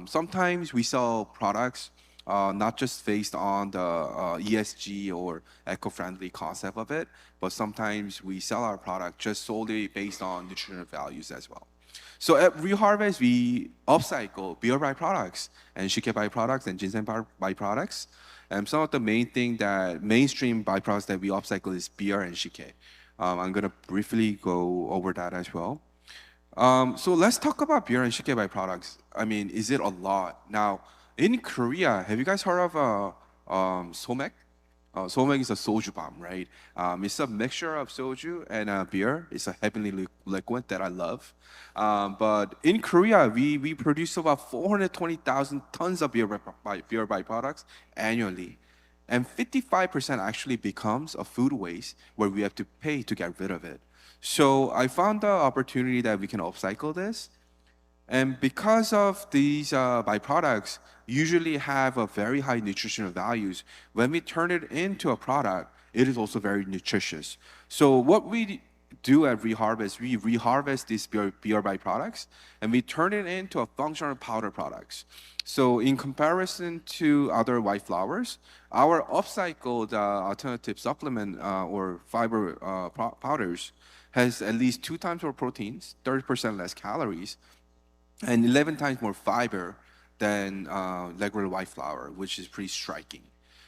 Sometimes we sell products not just based on the ESG or eco-friendly concept of it, but sometimes we sell our product just solely based on nutritional values as well. So at Reharvest, we upcycle beer byproducts and shike byproducts and ginseng byproducts. And some of the mainstream byproducts that we upcycle is beer and shike. I'm gonna briefly go over that as well. So let's talk about beer and shike byproducts. I mean, is it a lot? Now, in Korea, have you guys heard of somek? Somek is a soju bomb, right? It's a mixture of soju and beer. It's a heavenly liquid that I love. But in Korea, we produce about 420,000 tons of beer byproducts annually. And 55% actually becomes a food waste where we have to pay to get rid of it. So I found the opportunity that we can upcycle this. And because of these byproducts usually have a very high nutritional values, when we turn it into a product, it is also very nutritious. So what we do at Reharvest, we reharvest these beer byproducts and we turn it into a functional powder products. So in comparison to other white flours, our upcycled alternative supplement or fiber powders has at least 2 times more proteins, 30% less calories, and 11 times more fiber than regular white flour, which is pretty striking.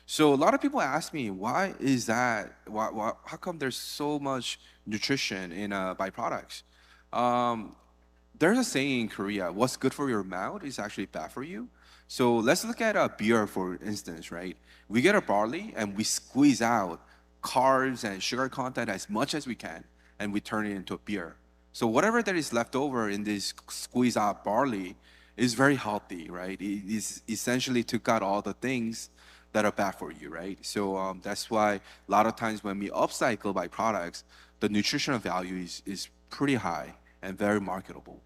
So a lot of people ask me, why is that? How come there's so much nutrition in byproducts? There's a saying in Korea, what's good for your mouth is actually bad for you. So let's look at a beer, for instance, right? We get a barley and we squeeze out carbs and sugar content as much as we can, and we turn it into a beer. So whatever that is left over in this squeeze out barley is very healthy, right? It is essentially took out all the things that are bad for you, right? So that's why a lot of times when we upcycle byproducts, the nutritional value is pretty high and very marketable.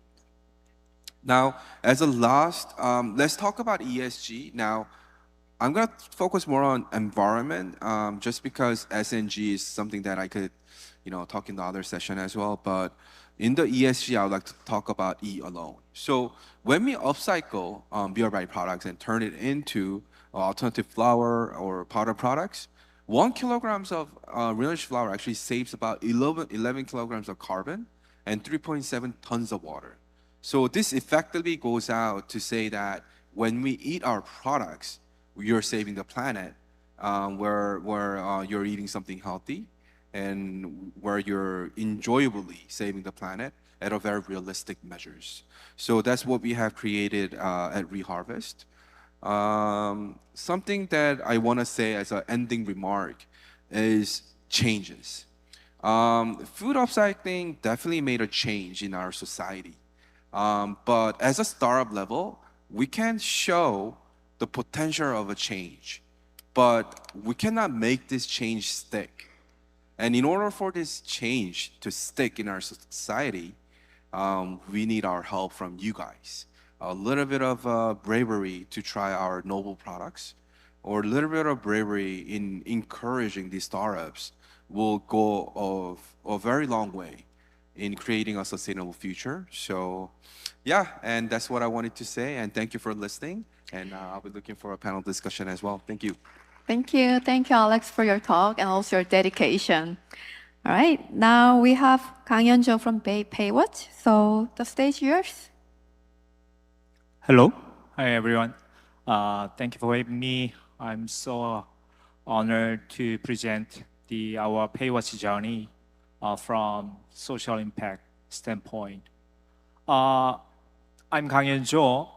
Now, as a last, let's talk about ESG. Now, I'm gonna focus more on environment, just because SNG is something that I could, talk in the other session as well. But in the ESG, I would like to talk about E alone. So when we upcycle beer byproducts and turn it into alternative flour or powder products, 1 kilograms of renriched flour actually saves about 11 kilograms of carbon and 3.7 tons of water. So this effectively goes out to say that when we eat our products, you're saving the planet, where you're eating something healthy, and where you're enjoyably saving the planet at a very realistic measures. So that's what we have created at Reharvest. Something that I want to say as an ending remark is changes. Food upcycling definitely made a change in our society. But as a startup level, we can show the potential of a change, but we cannot make this change stick. And in order for this change to stick in our society, we need our help from you guys. A little bit of bravery to try our noble products, or a little bit of bravery in encouraging these startups will go a very long way in creating a sustainable future. So yeah, and that's what I wanted to say, and thank you for listening, and I'll be looking for a panel discussion as well. Thank you. Thank you. Thank you, Alex, for your talk and also your dedication. All right, now we have Kang Hyun-jo from Paywatch. So the stage is yours. Hello. Hi, everyone. Thank you for having me. I'm so honored to present our Paywatch journey from social impact standpoint. I'm Kang Hyun-jo.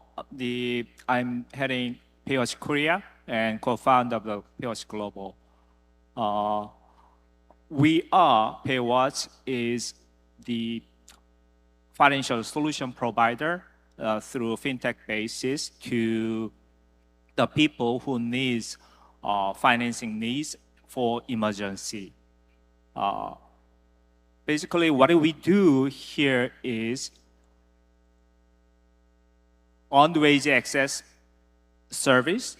I'm heading Paywatch Korea and co-founder of the Paywatch Global. Paywatch is the financial solution provider through fintech basis to the people who needs financing needs for emergency. Basically, what we do here is on-the-wage access service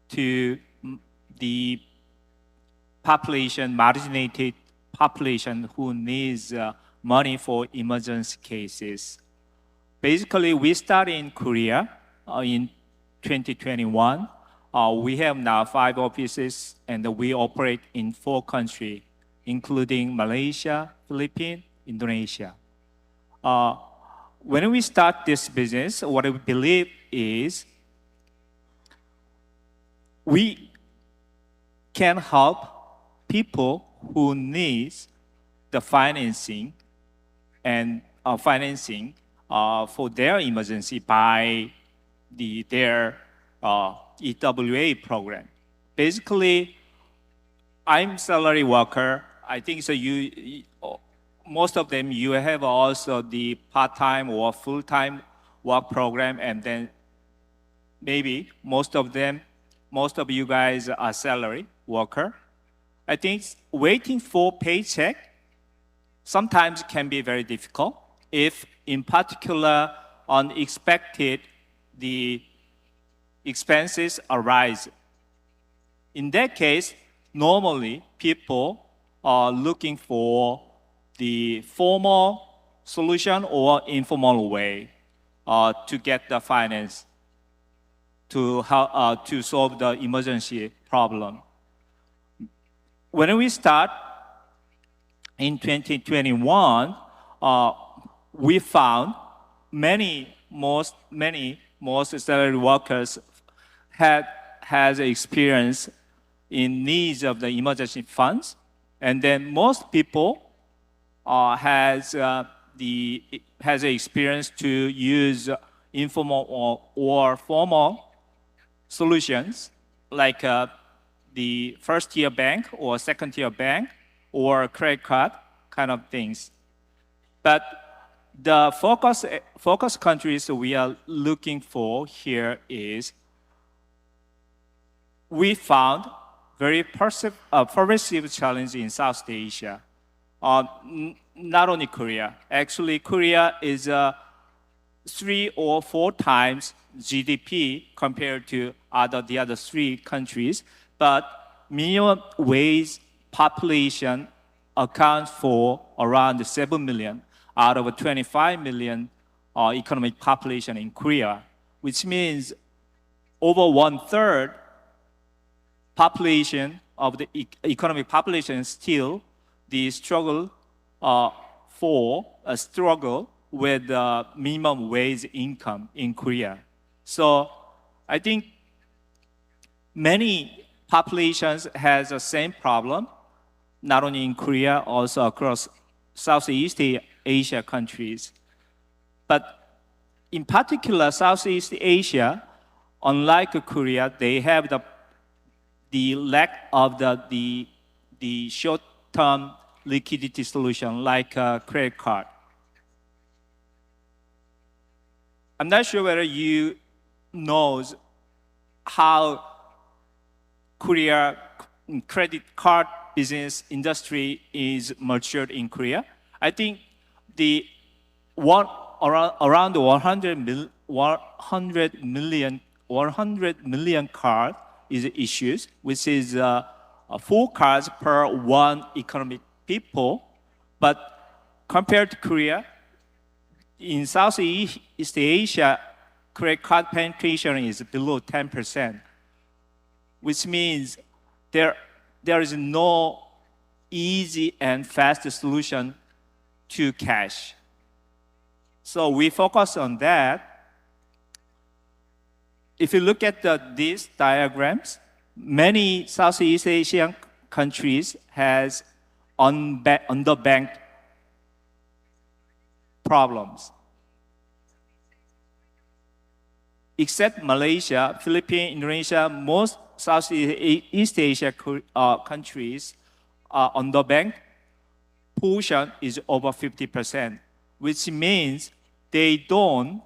to the population, marginated population who needs money for emergency cases. Basically, we started in Korea in 2021. We have now 5 offices, and we operate in 4 countries, including Malaysia, Philippines, Indonesia. When we start this business, what we believe is we can help people who need the financing and financing for their emergency by their EWA program. Basically, I'm salary worker. I think so. Most of them, you have also the part-time or full-time work program, and then maybe most of you guys are salary worker. I think waiting for paycheck sometimes can be very difficult if, in particular, unexpected the expenses arise. In that case, normally people are looking for the formal solution or informal way to get the finance to solve the emergency problem. When we start in 2021, we found most salary workers has experience in needs of the emergency funds, and then most people has experience to use informal or formal solutions like the first-tier bank or second-tier bank or credit card kind of things. But the focus countries we are looking for here is we found very pervasive challenge in South Asia. Not only Korea. Actually, Korea is 3 or 4 times GDP compared to the other 3 countries, but minimum wage population accounts for around 7 million out of a 25 million economic population in Korea, which means over 1/3 population of the economic population still the struggle with minimum wage income in Korea. So I think many populations has the same problem, not only in Korea, also across Southeast Asia countries. But in particular, Southeast Asia, unlike Korea, they have the lack of the short-term liquidity solution like a credit card. I'm not sure whether you knows how Korea credit card business industry is matured in Korea. I think around 100 million card is issued, which is 4 cards per 1 economic people. But compared to Korea, in Southeast Asia, credit card penetration is below 10%, which means there is no easy and fast solution to cash. So we focus on that. If you look at these diagrams, many Southeast Asian countries has underbanked problems. Except Malaysia, Philippines, Indonesia, most Southeast Asia countries underbanked portion is over 50%, which means they don't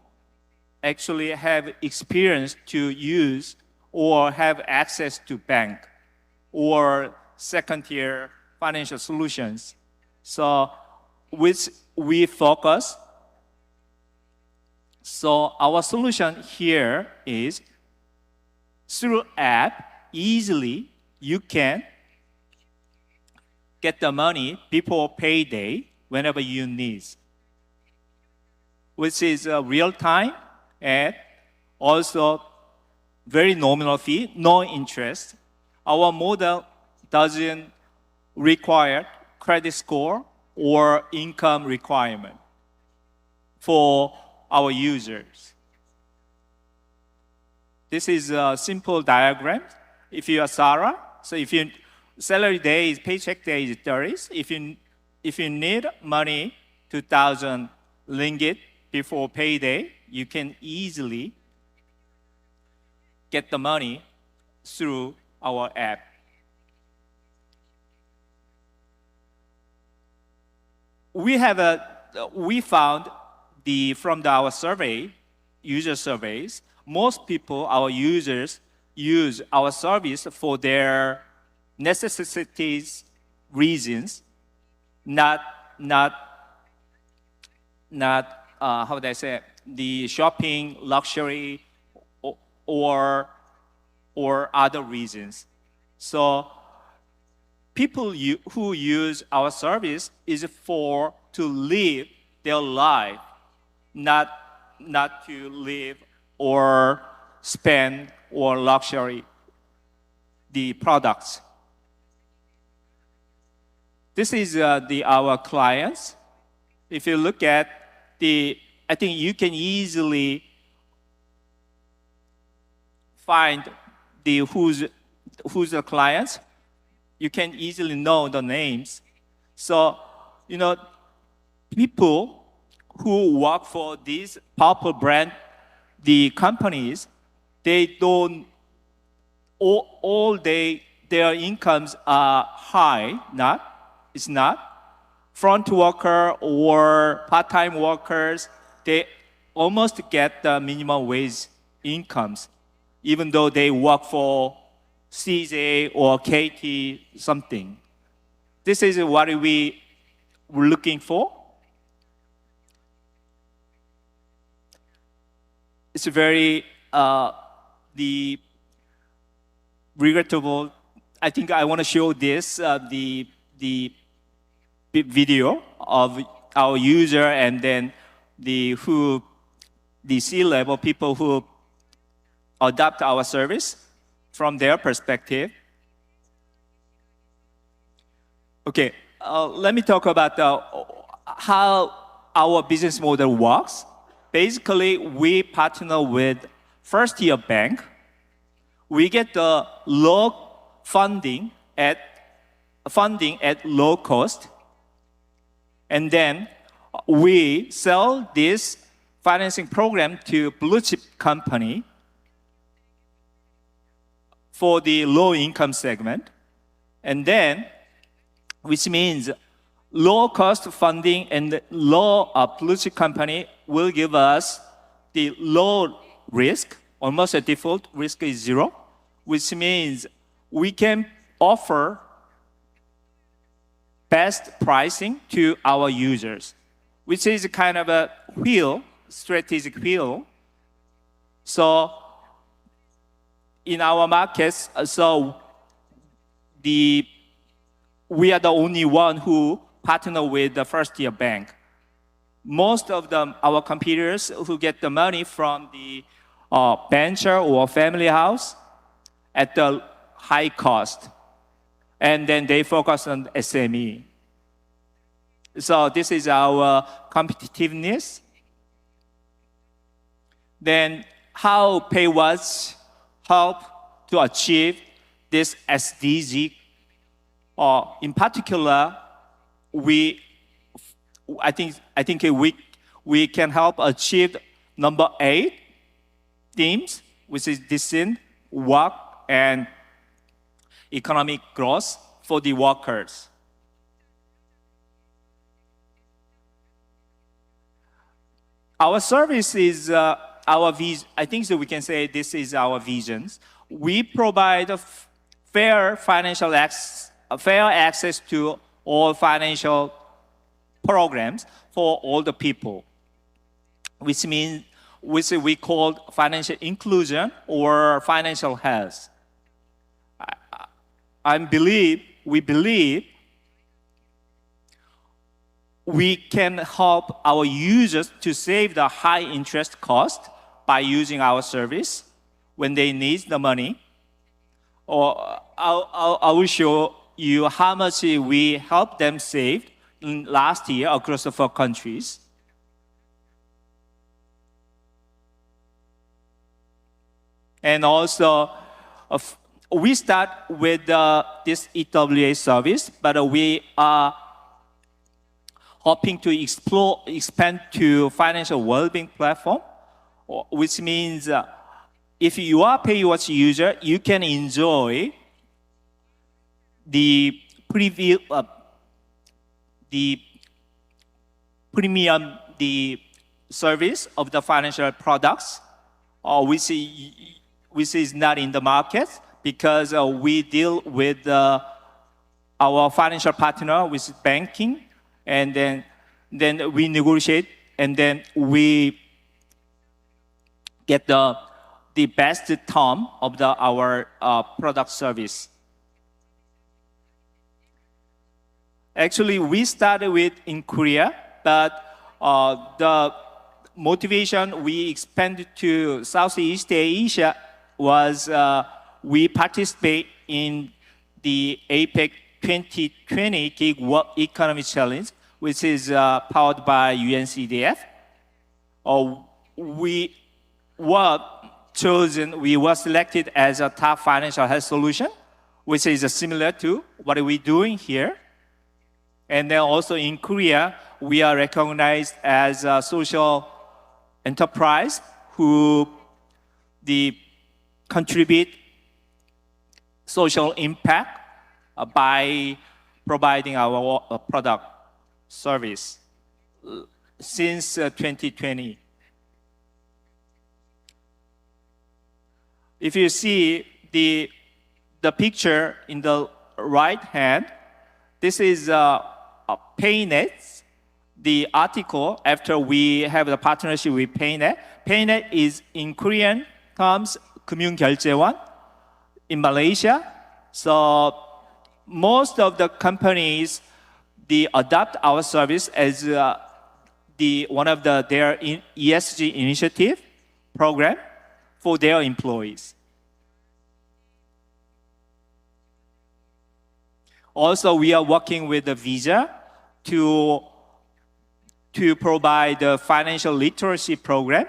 actually have experience to use or have access to bank or second-tier financial solutions. So which we focus. So our solution here is through app, easily you can get the money before payday whenever you need, which is real time and also very nominal fee, no interest. Our model doesn't require credit score or income requirement for our users. This is a simple diagram. If you are Sarah, so if your salary day is paycheck day is 30s. If you need money 2,000 ringgit before payday, you can easily get the money through our app. We found from our survey, user surveys, most people, our users, use our service for their necessities reasons, not how would I say, the shopping, luxury, or other reasons. So people who use our service is to live their life, not to live or spend or luxury the products. This is our clients. If you look at I think you can easily find who's the clients. You can easily know the names. So, people who work for these powerful brand, the companies, they don't, their incomes are high, it's not. Front worker or part-time workers, they almost get the minimum wage incomes, even though they work for CJ or KT something. This is what we were looking for. It's very regrettable. I think I want to show this the video of our user and then the C-level people who adopt our service from their perspective. Okay, let me talk about how our business model works. Basically, we partner with first-year bank. We get the low funding at low cost, and then we sell this financing program to blue chip company for the low income segment, and then which means low cost funding and low blue chip company will give us the low risk, almost a default risk is zero, which means we can offer best pricing to our users, which is kind of a strategic wheel. So in our markets, we are the only one who partner with the first-year bank. Most of our competitors who get the money from the venture or family house at the high cost, and then they focus on SME. So this is our competitiveness. Then how PayWatch help to achieve this SDG? In particular, I think we can help achieve number 8 themes, which is decent work and economic growth for the workers. Our service is our vision. I think that we can say this is our visions. We provide fair access to all financial programs for all the people, which we call financial inclusion or financial health. We believe we can help our users to save the high interest cost by using our service when they need the money. Or I will show you how much we helped them save in last year across the 4 countries. And also, we start with this EWA service, but we are hoping to expand to financial well-being platform, which means if you are a PayWatch user, you can enjoy the premium service of the financial products, which is not in the market because we deal with our financial partner with banking, and then we negotiate, and then we get the best term of our product service. Actually, we started with in Korea, but the motivation we expanded to Southeast Asia was we participate in the APEC 2020 Gig World Economy Challenge, which is powered by UNCDF. We were chosen, we were selected as a top financial health solution, which is similar to what we're doing here. And then also in Korea, we are recognized as a social enterprise who contribute social impact by providing our product service since 2020. If you see the picture in the right hand, this is PayNet, the article after we have the partnership with PayNet. PayNet is in Korean terms 금융결제원 in Malaysia. So most of the companies they adopt our service as one of their ESG initiative program for their employees. Also, we are working with the Visa to provide a financial literacy program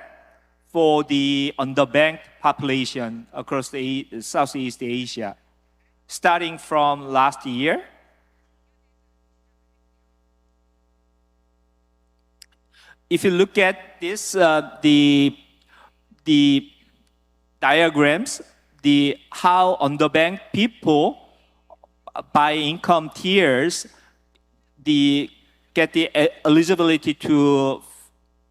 for the underbanked population across the Southeast Asia, starting from last year. If you look at this, the diagrams, how underbanked people by income tiers, get the eligibility to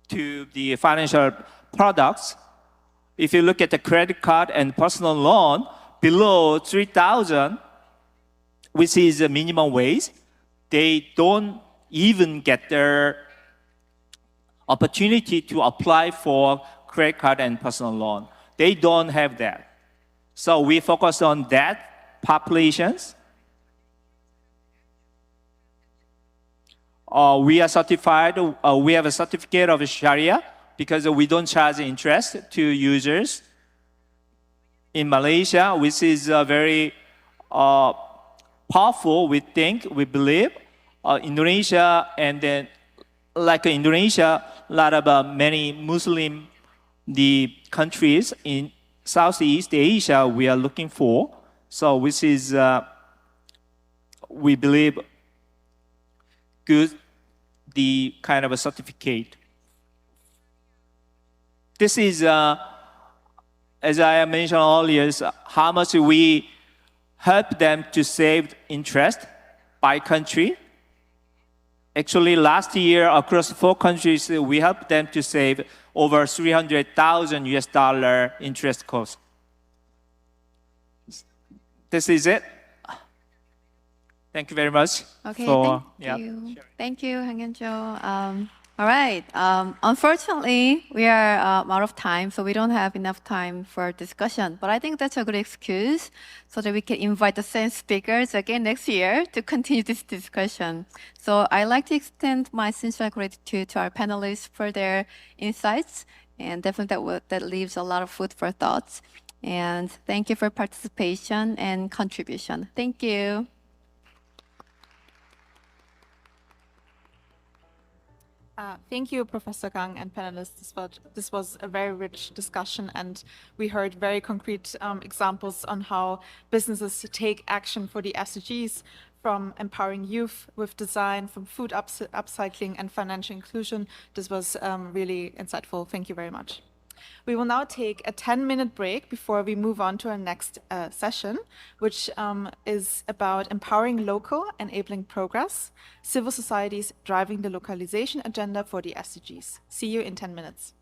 the financial products. If you look at the credit card and personal loan, below 3,000, which is a minimum wage, they don't even get their opportunity to apply for credit card and personal loan. They don't have that. So we focus on that populations. We are certified, we have a certificate of Sharia because we don't charge interest to users. In Malaysia, which is very powerful, we think, we believe. Indonesia, and then like Indonesia, a lot of many Muslim countries in Southeast Asia we are looking for. So which is, we believe, good, the kind of a certificate. This is, as I mentioned earlier, how much we help them to save interest by country. Actually, last year, across 4 countries, we helped them to save over $300,000 interest cost. This is it. Thank you very much. Okay, thank you. Thank you, Han Hyun-jo. All right. Unfortunately, we are out of time, so we don't have enough time for discussion. But I think that's a good excuse so that we can invite the same speakers again next year to continue this discussion. So I'd like to extend my sincere gratitude to our panelists for their insights, and definitely that leaves a lot of food for thoughts. And thank you for participation and contribution. Thank you. Thank you, Professor Gang and panelists. This was a very rich discussion, and we heard very concrete examples on how businesses take action for the SDGs, from empowering youth with design, from food upcycling and financial inclusion. This was really insightful. Thank you very much. We will now take a 10-minute break before we move on to our next session, which is about empowering local, enabling progress, civil societies driving the localization agenda for the SDGs. See you in 10 minutes.